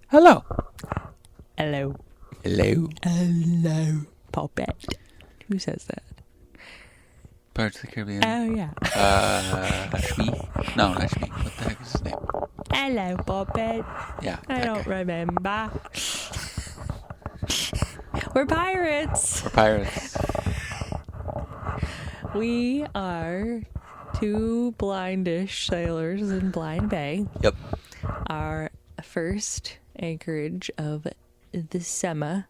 Hello. Hello. Hello. Hello, Poppet. Who says that? Pirates of the Caribbean. Oh, yeah. Shmi? No, not Shmi. What the heck is his name? Hello, Poppet. Yeah. I don't guy. remember. We're pirates. We're pirates. We are two blindish sailors in Blind Bay. Yep. Our first anchorage of the summer.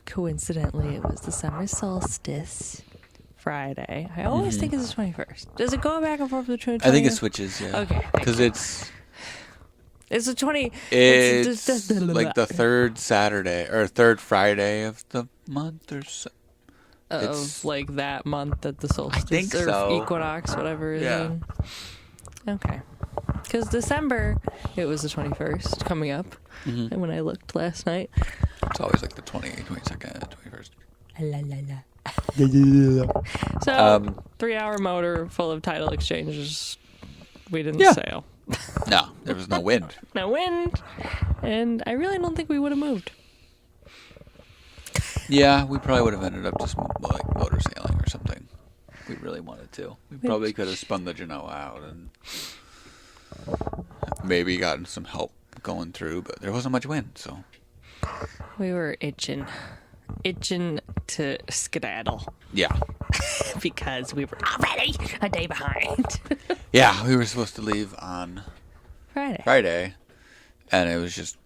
Coincidentally, it was the summer solstice Friday. I always think it's the 21st. Does it go back and forth between the 20th? I think it switches, yeah. Okay. Because it's the 20. It's like the third Saturday or third Friday of the month or so. Of like that month that the solstice think or so. equinox, whatever is Yeah. in. Okay. Because December, it was the 21st coming up. Mm-hmm. And when I looked last night. It's always like the 22nd, 21st. La, la, la. So, 3-hour motor full of title exchanges. We didn't sail. No, there was no wind. No wind. And I really don't think we would have moved. Yeah, we probably would have ended up just like motor sailing or something. We really wanted to. We probably could have spun the Genoa out and maybe gotten some help going through, but there wasn't much wind, so. We were itching to skedaddle. Yeah. Because we were already a day behind. Yeah, we were supposed to leave on Friday, and it was just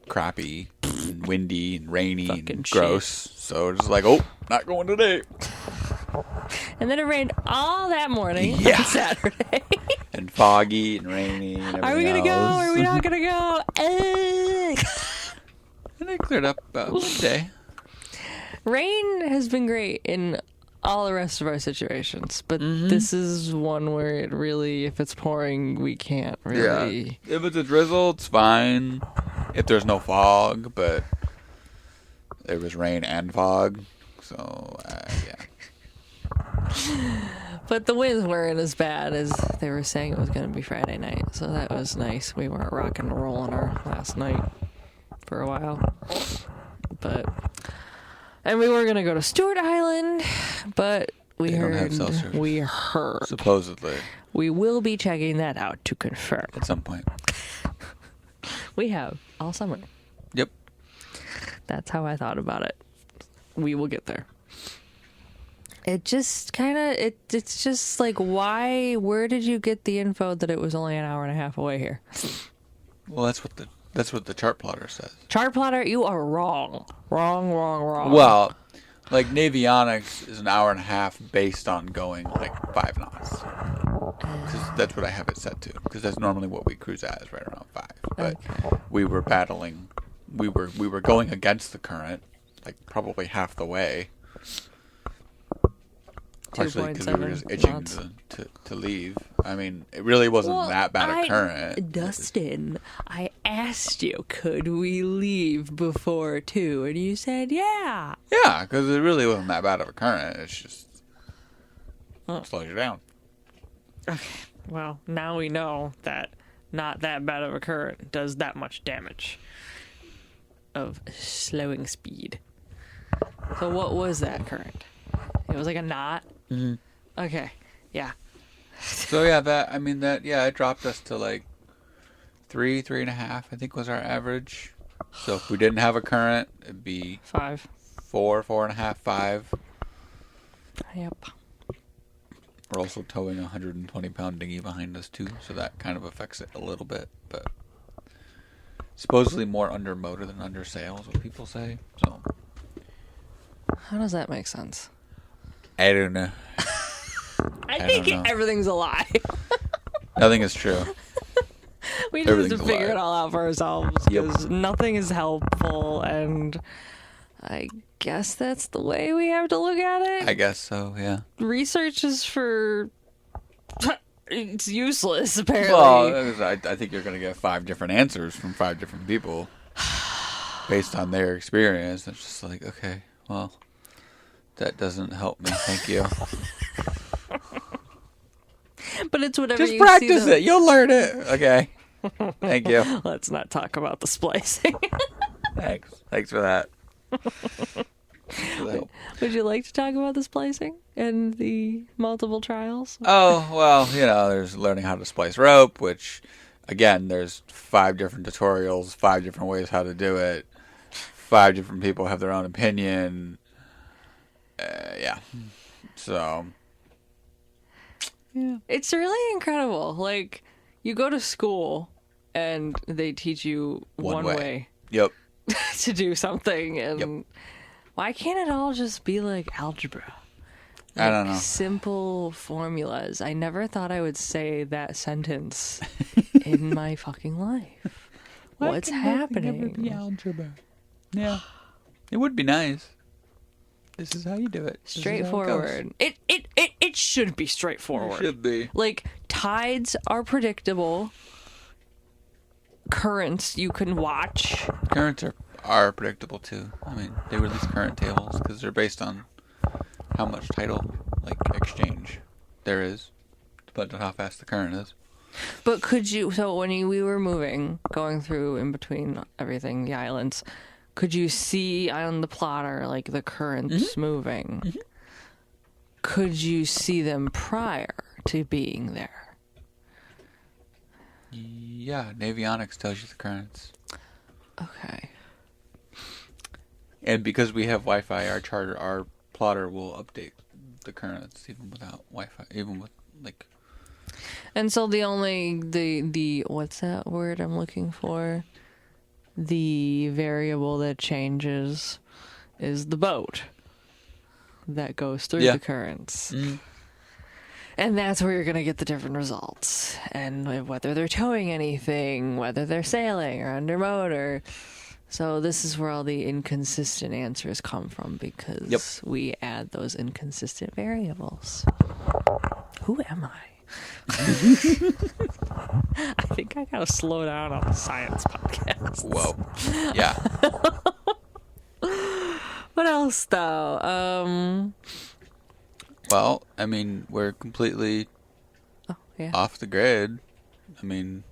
crappy and windy and rainy Fucking and gross. shit. So we're just like, oh, not going today. And then it rained all that morning Yeah. on Saturday. And foggy and rainy and everything Are we going to go? else. Are we not going to go? And it cleared up about midday. Rain has been great in all the rest of our situations, but this is one where it really, if it's pouring, we can't really. Yeah. If it's a drizzle, it's fine. If there's no fog, but there was rain and fog, so yeah. But the winds weren't as bad as they were saying it was going to be Friday night, so that was nice. We weren't rock and rolling our last night for a while. And we were going to go to Stewart Island, but we heard. Supposedly. We will be checking that out to confirm. At some point. We have all summer. Yep. That's how I thought about it. We will get there. It just kind of, it's just like, where did you get the info that it was only an hour and a half away here? Well, that's what the chart plotter says. Chart plotter, you are wrong. Wrong. Well, like Navionics is an hour and a half based on going like 5 knots. Because that's what I have it set to. Because that's normally what we cruise at, is right around 5. But we were battling, we were going against the current, like probably half the way. Partially because we were just itching to leave. I mean, it really wasn't that bad a current. Dustin, I asked you, could we leave before 2? And you said, yeah. Yeah, because it really wasn't that bad of a current. It's just slows you down. Okay, well, now we know that not that bad of a current does that much damage of slowing speed. So what was that current? It was like a knot? Mm-hmm. Okay, yeah. So yeah, it dropped us to like 3.5, I think was our average. So if we didn't have a current, it'd be 5. 4.5, 5. Yep. We're also towing a 120-pound dinghy behind us too, so that kind of affects it a little bit. But supposedly more under motor than under sail is what people say. So how does that make sense? I don't know. I think everything's a lie. Nothing is true. We just have to figure it all out for ourselves because nothing is helpful, and I guess that's the way we have to look at it. I guess so, yeah. Research is for... it's useless, apparently. Well, I think you're going to get 5 different answers from 5 different people. based on their experience. It's just like, okay, well, that doesn't help me. Thank you. But it's whatever Just you practice see it. You'll learn it. Okay. Thank you. Let's not talk about the splicing. Thanks. Thanks for that. Would you like to talk about the splicing and the multiple trials? Oh, well, there's learning how to splice rope, which, again, there's 5 different tutorials, 5 different ways how to do it. 5 different people have their own opinion. Yeah. So, yeah. It's really incredible. Like, you go to school and they teach you one way. Yep. To do something, and Yep. why can't it all just be like algebra? Like, I don't know. Simple formulas. I never thought I would say that sentence in my fucking life. What's happening? Be algebra? Yeah. It would be nice. This is how you do it. Straightforward. It should be straightforward. It should be. Like, tides are predictable. Currents you can watch. Currents are predictable too. I mean, they release current tables because they're based on how much tidal exchange there is, depending on how fast the current is. But could you? So when we were moving, going through in between everything, the islands, could you see on the plotter like the currents moving? Mm-hmm. Could you see them prior to being there? Yeah, Navionics tells you the currents. Okay. And because we have Wi-Fi, our plotter will update the currents even without Wi-Fi, even with And so the what's that word I'm looking for? The variable that changes is the boat that goes through the currents. Mm-hmm. And that's where you're going to get the different results. And whether they're towing anything, whether they're sailing or under motor. So this is where all the inconsistent answers come from, because we add those inconsistent variables. Who am I? I think I got to slow down on the science podcast. Whoa. Yeah. What else, though? Well, I mean, we're completely off the grid. I mean,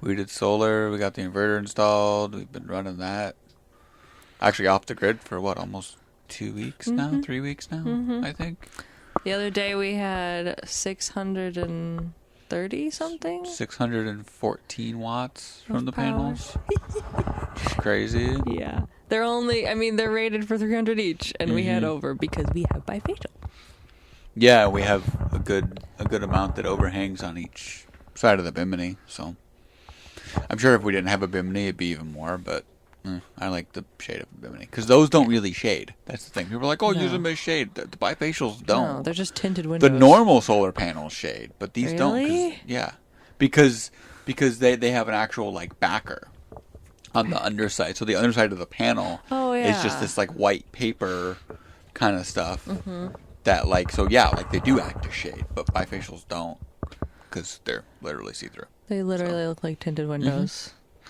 we did solar. We got the inverter installed. We've been running that. Actually, off the grid for almost 2 weeks now? 3 weeks now, I think. The other day we had 630 something? 614 watts from the panels. It's crazy. Yeah. They're rated for 300 each, and we had over because we have bifacial. Yeah, we have a good amount that overhangs on each side of the bimini. So I'm sure if we didn't have a bimini, it'd be even more. But I like the shade of a bimini because those don't really shade. That's the thing. People are like, use them as shade. The bifacials don't. No, they're just tinted windows. The normal solar panels shade, but these don't. Really? Because they have an actual backer on the underside. So the underside of the panel is just this white paper kind of stuff. Mm-hmm. That they do act as shade, but bifacials don't, because they're literally see-through. They literally look like tinted windows. Mm-hmm.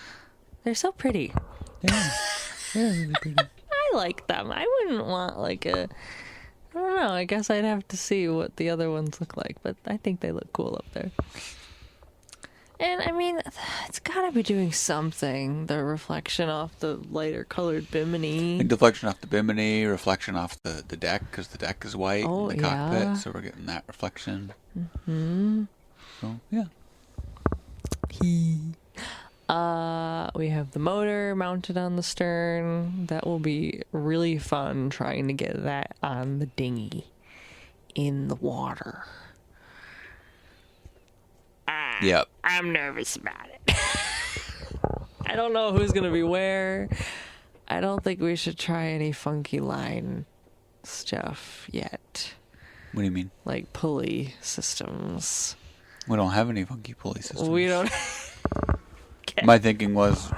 They're so pretty. Yeah, they're really pretty. I like them. I wouldn't want I don't know. I guess I'd have to see what the other ones look like, but I think they look cool up there. And I mean, it's gotta be doing something. The reflection off the lighter colored bimini. And deflection off the bimini, reflection off the deck, because the deck is white in the cockpit, so we're getting that reflection. Mm-hmm. So, yeah. We have the motor mounted on the stern. That will be really fun trying to get that on the dinghy in the water. Yep. I'm nervous about it. I don't know who's going to be where. I don't think we should try any funky line stuff yet. What do you mean? Like pulley systems. We don't have any funky pulley systems. We don't. My thinking was,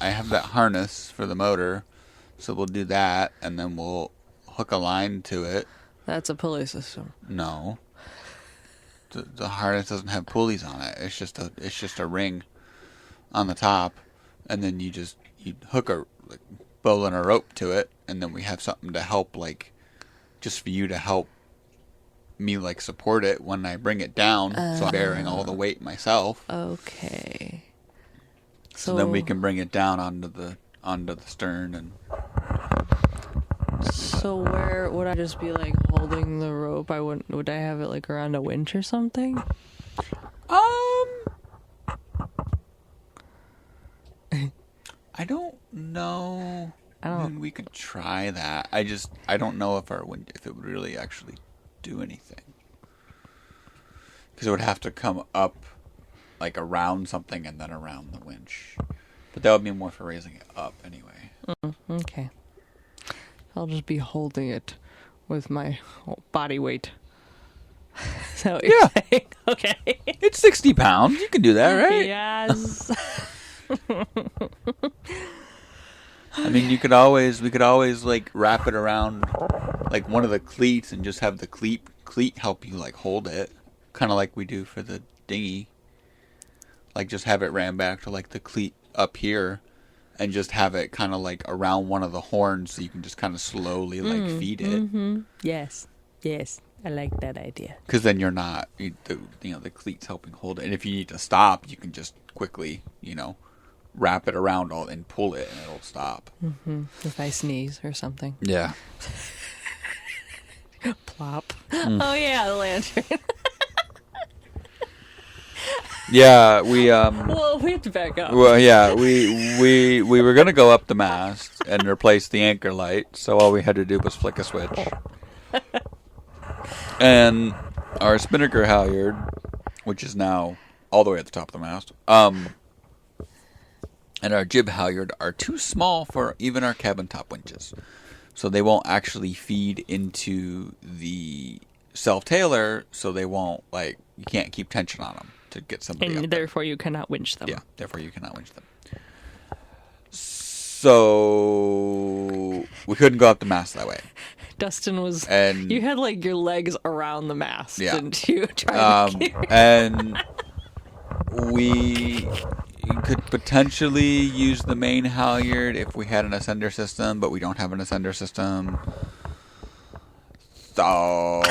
I have that harness for the motor, so we'll do that, and then we'll hook a line to it. That's a pulley system. No. The harness doesn't have pulleys on it. It's just a ring on the top, and then you hook a like bowling a rope to it, and then we have something to help, like, just for you to help me, like, support it when I bring it down, so I'm bearing all the weight myself. Okay. So then we can bring it down onto the stern. And so where would I just be, like, holding the rope? Would I have it, like, around a winch or something? I don't know. I mean, we could try that. I don't know if it would really actually do anything. Because it would have to come up, like, around something and then around the winch. But that would be more for raising it up anyway. Okay. I'll just be holding it with my body weight. Is that what you're saying? Okay. It's 60 pounds. You can do that, right? Yes. I mean, we could always like wrap it around like one of the cleats and just have the cleat help you like hold it, kind of like we do for the dinghy. Like just have it ran back to like the cleat up here, and just have it kind of like around one of the horns, so you can just kind of slowly like feed it. Mm-hmm. Yes, I like that idea. Because then you're not the cleat's helping hold it, and if you need to stop, you can just quickly wrap it around all and pull it, and it'll stop. Mm-hmm. If I sneeze or something. Yeah. Plop. Oh yeah, the lantern. Yeah, we well, we have to back up. Well, yeah, we were gonna go up the mast and replace the anchor light, so all we had to do was flick a switch. And our spinnaker halyard, which is now all the way at the top of the mast, and our jib halyard are too small for even our cabin top winches, so they won't actually feed into the self-tailer, so they won't you can't keep tension on them to get somebody and up therefore you cannot winch them. Yeah, therefore you cannot winch them. So we couldn't go up the mast that way. Dustin was, and you had like your legs around the mast, yeah. didn't you? Trying to and we could potentially use the main halyard if we had an ascender system, but we don't have an ascender system. So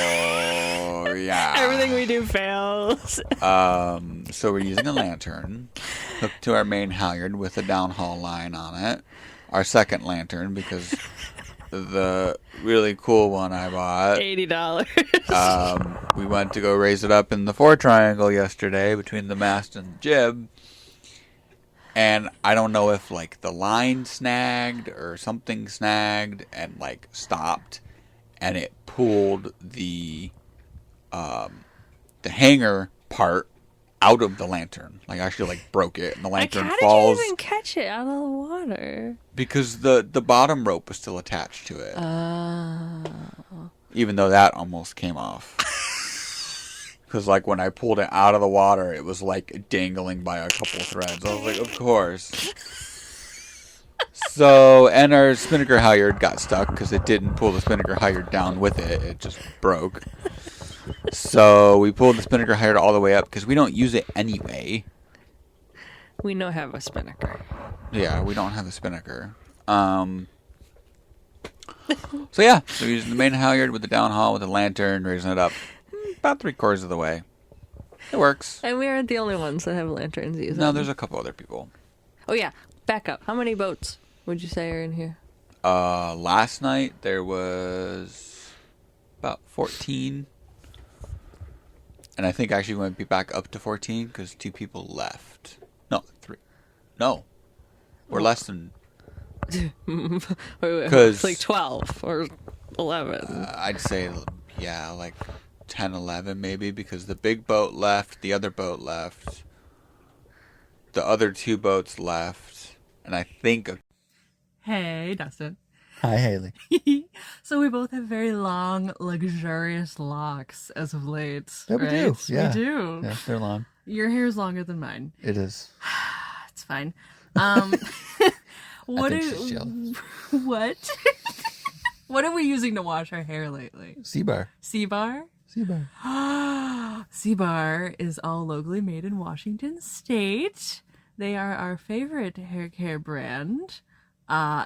yeah, everything we do fails. So we're using a lantern hooked to our main halyard with a downhaul line on it. Our second lantern, because the really cool one I bought, $80. We went to go raise it up in the 4 triangle yesterday between the mast and the jib, and I don't know if the line snagged or something snagged and stopped, and it pulled the hanger part out of the lantern, actually broke it, and the lantern falls. How did you even catch it out of the water? Because the bottom rope was still attached to it. Even though that almost came off. Because when I pulled it out of the water, it was dangling by a couple threads. I was like, of course. So, and our spinnaker halyard got stuck because it didn't pull the spinnaker halyard down with it. It just broke. So we pulled the spinnaker halyard all the way up because we don't use it anyway. We don't have a spinnaker. Yeah, we don't have a spinnaker. So we're using the main halyard with the downhaul with the lantern, raising it up about 3/4 of the way. It works. And we aren't the only ones that have lanterns either. No, there's a couple other people. Oh yeah, back up. How many boats would you say are in here? Last night there was about 14. And I think actually we might be back up to 14 because 2 people left. No, 3. No. We're less than... wait, it's 12 or 11. I'd say, 10, 11 maybe, because the big boat left, the other boat left, the other 2 boats left, and I think... Hey, Dustin. Hi, Haley. So we both have very long, luxurious locks as of late. Yeah, we do. Yeah. We do. Yeah, they're long. Your hair is longer than mine. It is. It's fine. I think she's jealous. What? What are we using to wash our hair lately? Sea-Bar. Sea-Bar? Sea-Bar. Sea-Bar is all locally made in Washington State. They are our favorite hair care brand.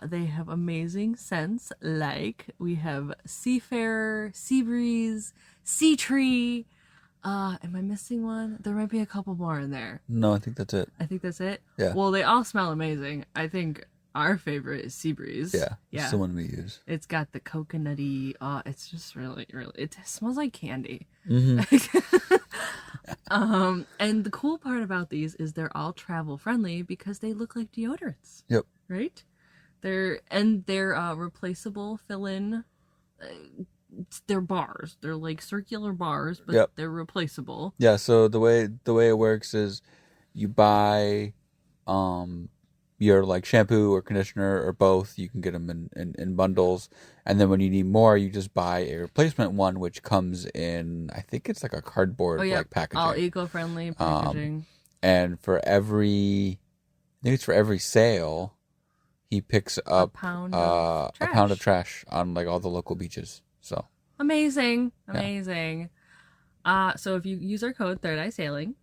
They have amazing scents, like we have Seafarer, Sea Breeze, Sea Tree. Am I missing one? There might be a couple more in there. No, I think that's it. I think that's it. Yeah. Well, they all smell amazing. I think our favorite is Sea Breeze. Yeah. It's the one we use. It's got the coconutty. It's just really, really. It smells like candy. Mm-hmm. And the cool part about these is they're all travel friendly because they look like deodorants. Yep. Right. They're replaceable fill-in. They're bars. They're like circular bars, but they're replaceable. Yeah. So the way it works is, you buy, your like shampoo or conditioner or both. You can get them in bundles, and then when you need more, you just buy a replacement one, which comes in. I think it's like a cardboard like packaging. All eco-friendly packaging. And for every sale, he picks up a pound of trash on like all the local beaches. So amazing. So if you use our code Third Eye Sailing,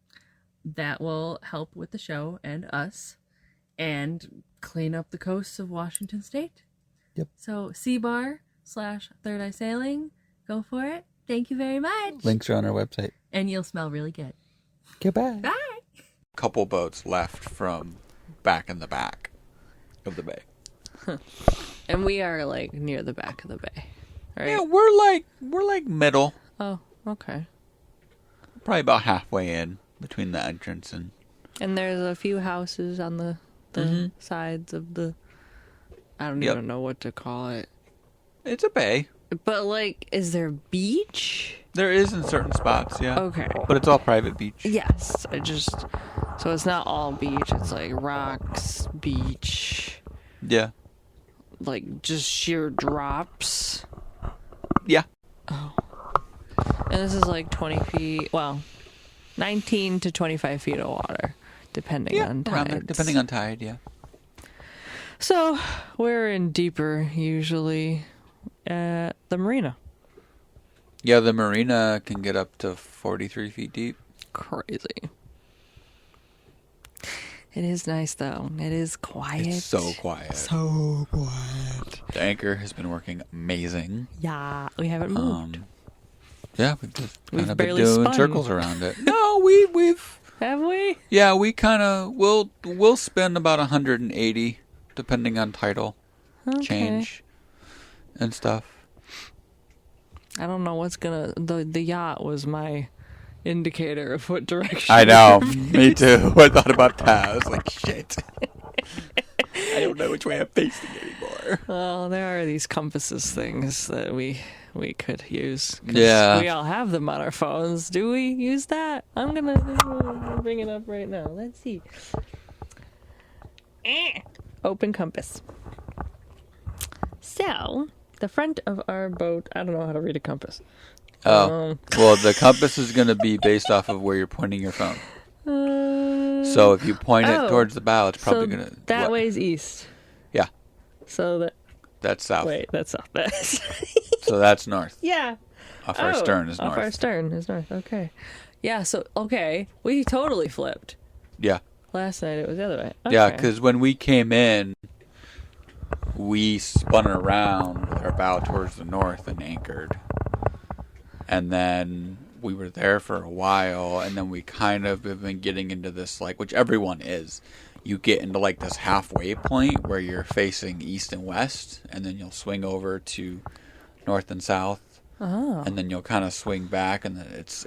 that will help with the show and us, and clean up the coasts of Washington State. Yep. So CBar/Third Eye Sailing, go for it. Thank you very much. Links are on our website, and you'll smell really good. Goodbye. Bye. Couple boats left from back in the back of the bay. And we are like near the back of the bay, right? Yeah, we're like middle. Oh, okay. Probably about halfway in between the entrance and. And there's a few houses on the sides of the. I don't even know what to call it. It's a bay. But like, is there beach? There is in certain spots, yeah. Okay. But it's all private beach. Yes, so it's not all beach. It's like rocks, beach. Yeah. Like just sheer drops. Yeah. Oh. And this is like 20 feet. Well, 19 to 25 feet of water, depending on tide. Depending on tide, yeah. So we're in deeper usually at the marina. Yeah, the marina can get up to 43 feet deep. Crazy. It is nice, though. It is quiet. It's so quiet. So quiet. The anchor has been working amazing. Yeah, we haven't moved. Yeah, we've just kind of been barely doing spun. circles around it. No, we've... Have we? Yeah, we kind of... We'll spend about 180, depending on tidal change and stuff. I don't know what's gonna... The yacht was my indicator of what direction. I know. Me too. I thought about that. I was like, shit. I don't know which way I'm facing anymore. Well, there are these compasses things that we could use. Yeah. We all have them on our phones. Do we use that? I'm gonna bring it up right now. Let's see. Open compass. So, the front of our boat... I don't know how to read a compass. Oh. Well, the compass is going to be based off of where you're pointing your phone. So if you point it towards the bow, it's probably going to... That way's east. Yeah. So that's south. Wait, that's south. So that's north. Yeah. Off our stern is north. Off our stern is north. Okay. Yeah, so, okay. We totally flipped. Yeah. Last night it was the other way. Okay. Yeah, because when we came in, we spun around with our bow towards the north and anchored. And then we were there for a while, and then we kind of have been getting into this, like, which everyone is. You get into, like, this halfway point where you're facing east and west, and then you'll swing over to north and south. Oh. And then you'll kind of swing back, and then it's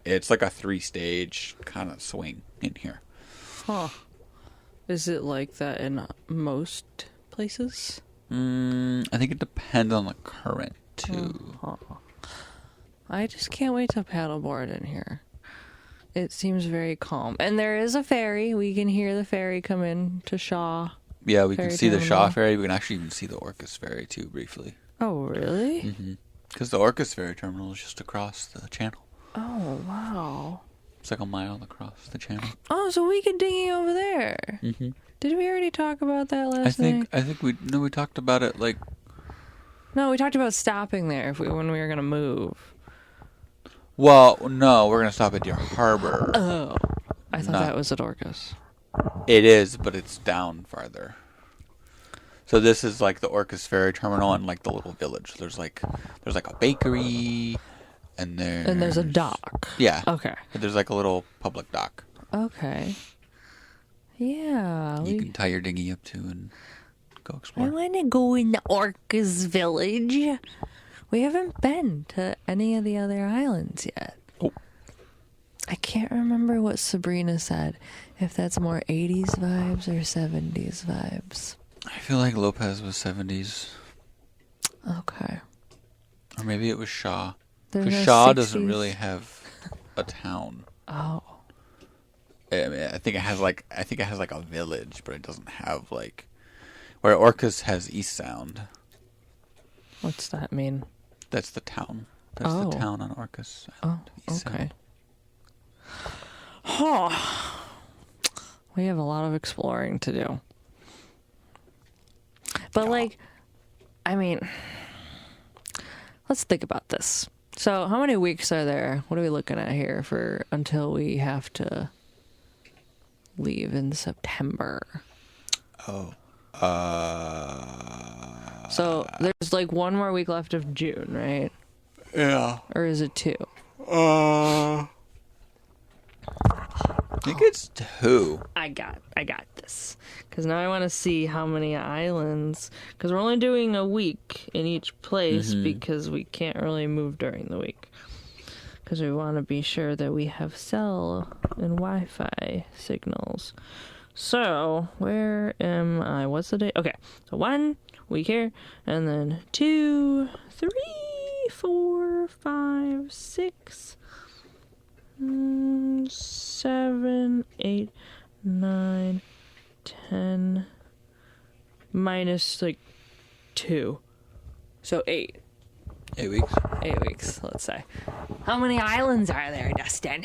like a 3-stage kind of swing in here. Huh. Is it like that in most places? I think it depends on the current, too. I just can't wait to paddleboard in here. It seems very calm. And there is a ferry. We can hear the ferry come in to Shaw. Yeah, we can see the Shaw terminal. ferry. We can actually even see the Orcas ferry, too, briefly. Oh, really? Mm-hmm. Because the Orcas ferry terminal is just across the channel. Oh, wow. It's like a mile across the channel. Oh, so we can dinghy over there. Mm-hmm. Did we already talk about that last night? I think we talked about it, like... No, we talked about stopping there when we were going to move. Well, no, we're going to stop at your harbor. Oh. I thought that was at Orcas. It is, but it's down farther. So this is like the Orcas Ferry Terminal and like the little village. There's like a bakery, and there's a dock. Yeah. Okay. There's like a little public dock. Okay. Yeah. You can tie your dinghy up to and go explore. I want to go in the Orcas village. We haven't been to any of the other islands yet. Oh. I can't remember what Sabrina said. If that's more 80s vibes or 70s vibes. I feel like Lopez was 70s. Okay. Or maybe it was Shaw. There's Because no Shaw 60s? doesn't really have a town. Oh. I mean, I think it has like a village, but it doesn't have like where Orcas has East Sound. What's that mean? That's the town. That's the town on Orcas Island. East Okay. Sound. Oh. We have a lot of exploring to do. But like, I mean, let's think about this. So how many weeks are there? What are we looking at here for until we have to leave in September? Oh. So there's like one more week left of June, right? Yeah. Or is it 2? I think it's 2. I got this. Because now I want to see how many islands. Because we're only doing a week in each place because we can't really move during the week. Because we want to be sure that we have cell and Wi-Fi signals. So, where am I? What's the date? Okay, so 1 week here, and then 2, 3, 4, 5, 6, 7, 8, 9, 10, minus like 2. So 8. 8 weeks. 8 weeks, let's say. How many islands are there, Dustin?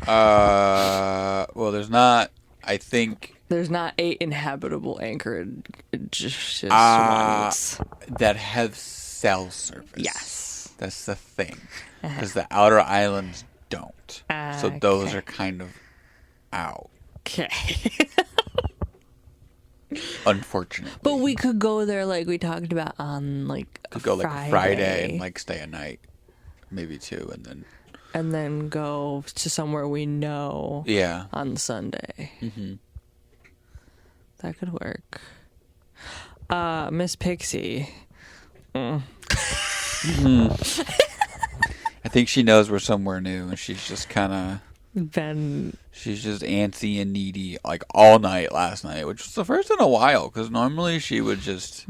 Well, there's not. I think There's not 8 inhabitable anchorage ones. that have cell service. Yes. That's the thing. Because the outer islands don't. So those Okay. are kind of out. Okay. Unfortunately. But we could go there like we talked about on like a could go like Friday. Friday and like stay a night. Maybe 2 and then go to somewhere we know yeah. on Sunday. Mm-hmm. That could work. Miss Pixie. I think she knows we're somewhere new and she's just kind of she's just antsy and needy like all night last night, which was the first in a while because normally she would just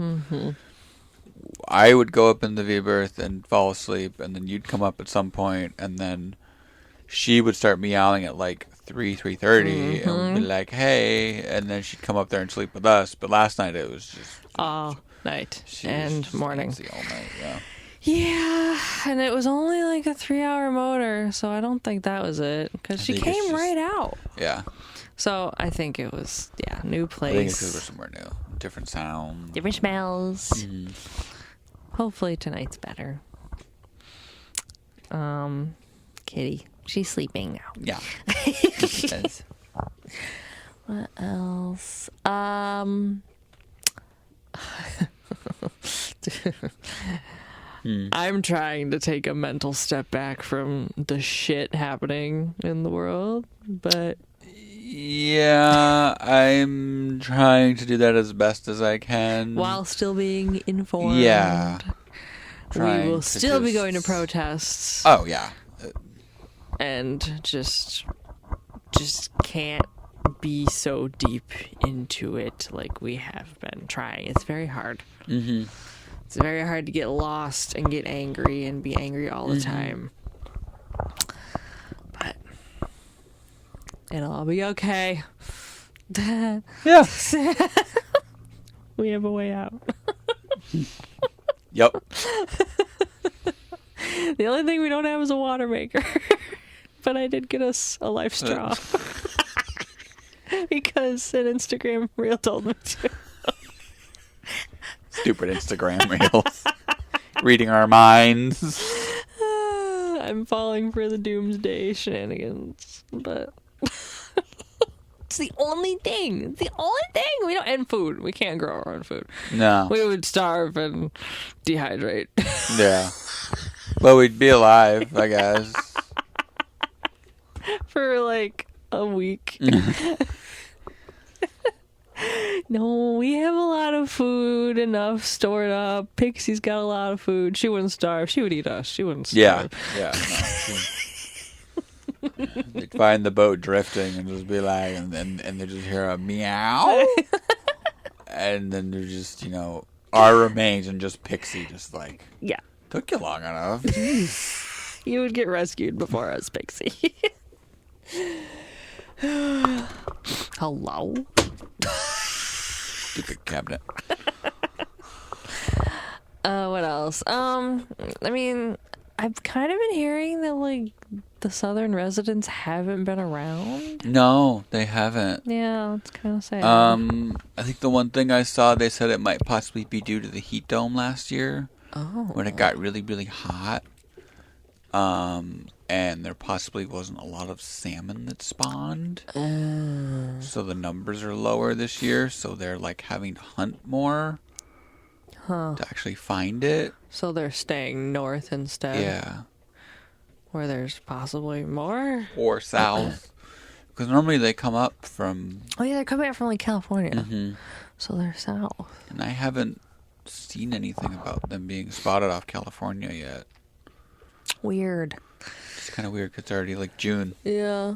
I would go up in the V-berth and fall asleep, and then you'd come up at some point, and then she would start meowing at like 3:30 and we'd be like, hey, and then she'd come up there and sleep with us. But last night it was just all night she was and just morning. antsy all night, yeah. Yeah, and it was only like a 3-hour motor, so I don't think that was it because she think it's came just- right out. Yeah. So I think it was new place. I think it's because we're somewhere new. Different sound. Different smells. Mm-hmm. Hopefully tonight's better. Kitty, she's sleeping now. Yeah. What else? I'm trying to take a mental step back from the shit happening in the world, but Yeah, I'm trying to do that as best as I can. while still being informed. Yeah. We Trying will to still be going to just- protests Oh, yeah. and just can't be so deep into it like we have been trying. It's very hard. Mm-hmm. It's very hard to get lost and get angry and be angry all the time. But it'll all be okay. Yeah. We have a way out. Yep. The only thing we don't have is a water maker. But I did get us a life straw. Because an Instagram reel told me to. Stupid Instagram reels. Reading our minds. I'm falling for the doomsday shenanigans, but It's the only thing. The only thing. We don't, and food. We can't grow our own food. No. We would starve and dehydrate. Yeah. But we'd be alive, I guess. For like a week. No, we have a lot of food, enough stored up. Pixie's got a lot of food. She wouldn't starve. She would eat us. She wouldn't starve. Yeah. No. They'd find the boat drifting and just be like, and they just hear a meow. And then there's just, our remains and just Pixie just like, Yeah. took you long enough. You would get rescued before us, Pixie. Hello? Stupid cabinet. What else? I mean, I've kind of been hearing that, like, the southern residents haven't been around. No, they haven't. Yeah, it's kind of sad. I think the one thing I saw, they said it might possibly be due to the heat dome last year. Oh. When it got really, really hot. And there possibly wasn't a lot of salmon that spawned. So the numbers are lower this year, so they're like having to hunt more to actually find it. So they're staying north instead. Yeah. Where there's possibly more? Or south. Because normally they come up from... Oh yeah, they're coming out from like California. Mm-hmm. So they're south. And I haven't seen anything about them being spotted off California yet. Weird. It's kind of weird because it's already like June. Yeah.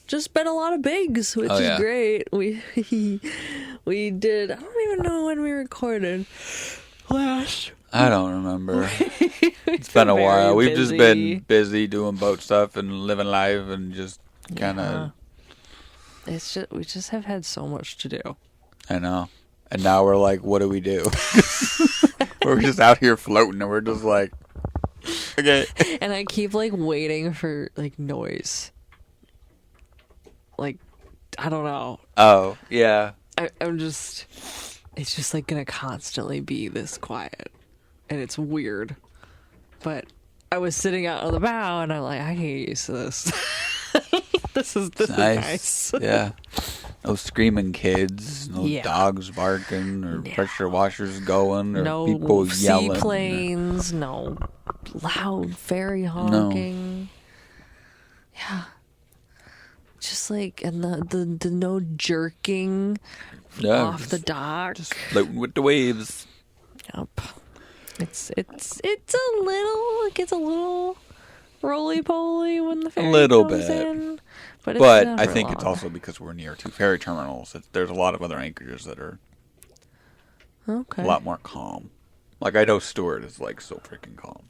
Just been a lot of bigs, which is great. We did, I don't even know when we recorded last. I don't remember. It's been a while. We've just been busy doing boat stuff and living life and just kind of... It's just, we just have had so much to do. I know. And now we're like, what do we do? We're just out here floating and we're just like, okay. And I keep like waiting for like noise. Like, I don't know. Oh, yeah. I'm just, it's just like gonna constantly be this quiet. And it's weird. But I was sitting out on the bow and I'm like, I can get used to this. This is nice. Yeah. No screaming kids, no dogs barking, or pressure washers going, or no people yelling. Seaplanes, no loud ferry honking. No. Yeah. Just like, and the no jerking off the dock. Just floating with the waves. Yep. It's a little, it gets a little roly-poly when the ferry comes in. But I think it's also because we're near two ferry terminals. There's a lot of other anchorages that are a lot more calm. Like, I know Stewart is, like, so freaking calm.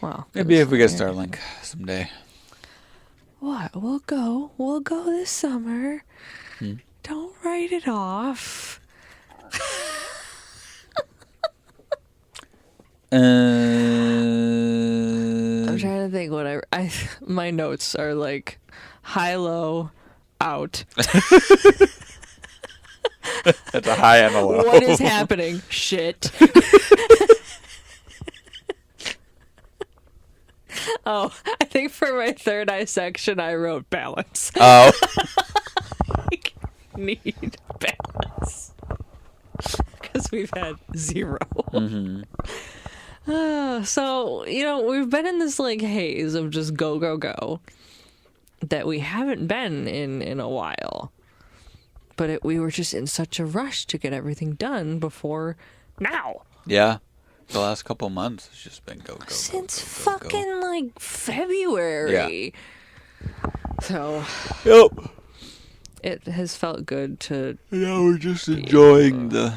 Well, maybe if we get Starlink someday. What? We'll go this summer. Don't write it off. I'm trying to think what my notes are like high, low, out. That's a high and a low. What is happening? Shit. Oh, I think for my third eye section I wrote balance. Oh. Need balance. Because we've had zero. Mm-hmm. So, we've been in this like haze of just go, go, go that we haven't been in a while. But we were just in such a rush to get everything done before now. Yeah. The last couple months has just been go, go, since go, fucking like February. Yeah. So. Yep. It has felt good to. Now we're just enjoying the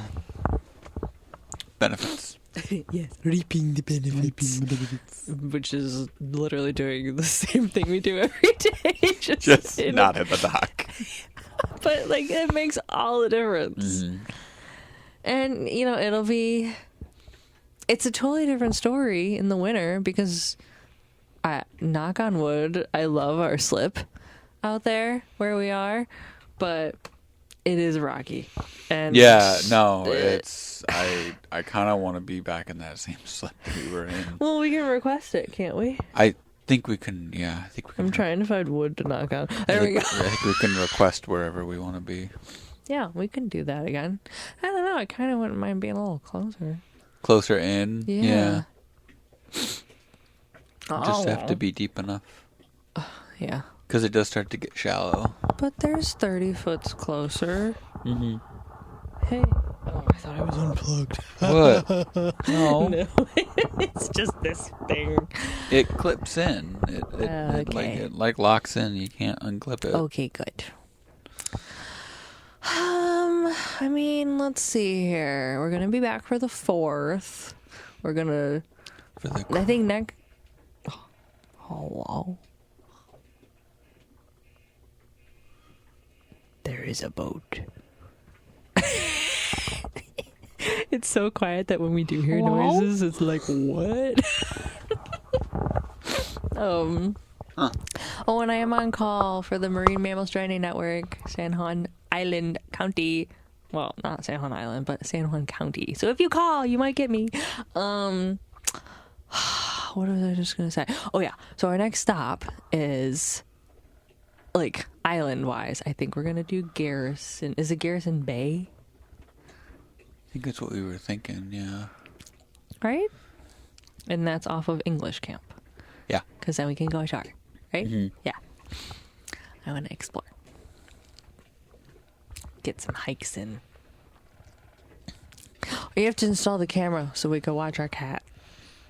benefits. Yes, reaping the benefits. Which is literally doing the same thing we do every day. Just not at the dock. But, like, it makes all the difference. Mm-hmm. And, it's a totally different story in the winter because, knock on wood, I love our slip out there where we are, but it is rocky. And it's I kind of want to be back in that same slip we were in. Well, we can request it, can't we? think we can. Yeah, I think we can. I'm trying to find wood to knock on. There we go. I think we can request wherever we want to be. Yeah, we can do that again. I don't know. I kind of wouldn't mind being a little closer. Closer in. Yeah. Just have to be deep enough. Yeah. Because it does start to get shallow. But there's 30 foots closer. Mm-hmm. Hey. Oh, I thought I was unplugged. What? No. No. It's just this thing. It clips in. It locks in. You can't unclip it. Okay, good. I mean, let's see here. We're gonna be back for the 4th. We're gonna. I think next. Hello. There is a boat. It's so quiet that when we do hear noises, it's like, what? Huh. Oh, and I am on call for the Marine Mammal Stranding Network, San Juan Island County. Well, not San Juan Island, but San Juan County. So if you call, you might get me. What was I just going to say? Oh, yeah. So our next stop is, like, island-wise, I think we're going to do Garrison. Is it Garrison Bay? I think that's what we were thinking, yeah. Right? And that's off of English Camp. Yeah. Because then we can go ashore, right? Mm-hmm. Yeah. I want to explore. Get some hikes in. You have to install the camera so we can watch our cat.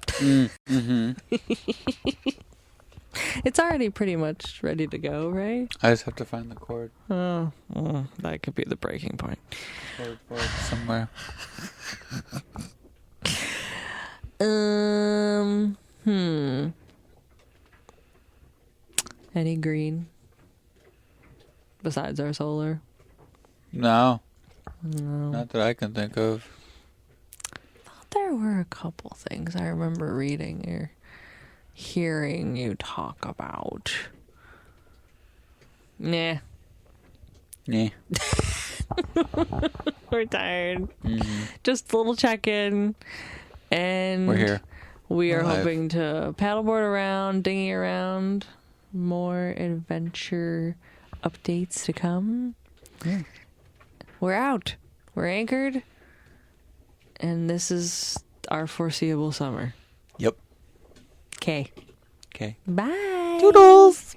Mm-hmm. It's already pretty much ready to go, right? I just have to find the cord. Oh, well, that could be the breaking point. Cord for it somewhere. Any green besides our solar? No. No. Not that I can think of. I thought there were a couple things I remember reading or hearing you talk about. Nah. Yeah. We're tired. Mm-hmm. Just a little check-in. And We're here. we are Alive. hoping to paddleboard around, dinghy around. More adventure updates to come. Yeah. We're out. We're anchored. And this is our foreseeable summer. Yep. Okay. Okay. Bye. Toodles!